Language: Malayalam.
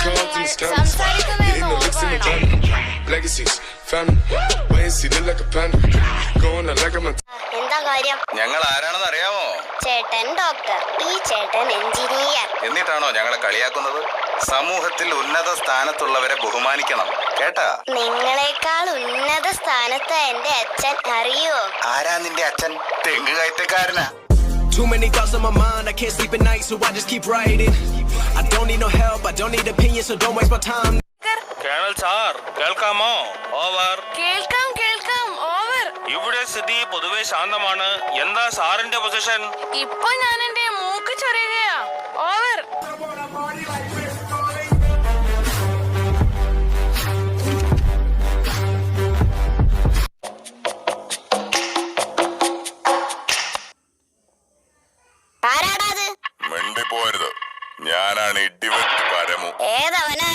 cards and scams. Hitting the licks in the van. Legacies, family. Wait and see, look like a panda. Going out like I'm a. എന്താ കാര്യം? ഞങ്ങൾ ആരാണെന്ന് അറിയാമോ? ചേട്ടൻ ഡോക്ടർ, ഈ ചേട്ടൻ എഞ്ചിനീയർ. എന്നിട്ടാണോ ഞങ്ങളെ കളിയാക്കുന്നത്? സമൂഹത്തിൽ ഉന്നത സ്ഥാനത്തുള്ളവരെ ബഹുമാനിക്കണം, കേട്ടാ? നിങ്ങളെക്കാൾ ഉന്നത സ്ഥാനത്ത് എന്റെ അച്ഛൻ, അറിയോ? ആരാ നിന്റെ അച്ഛൻ? തെങ്ങ് കയറ്റക്കാരനാ. Too many thoughts on my mind, I can't sleep at night, so I just keep writing. I don't need no help, I don't need opinions, so don't waste my time. Colonel sir, കേൾക്കാമോ? ഓവർ. കേൾക്കാം കേൾക്കാം, ഓവർ. ഇവിടെ സ്ഥിതി പൊതുവെ ശാന്തമാണ്. എന്താ സാറിന്റെ പൊസിഷൻ? ഇപ്പൊ ഞാൻ എന്റെ മൂക്ക് ചൊറിയുകയാ. ഓവർ. ആരാടാ അത്? മിണ്ടിപ്പോരുത്, ഞാനാണ് ഇടിവെട്ട് പരമു. ഏതവനാ?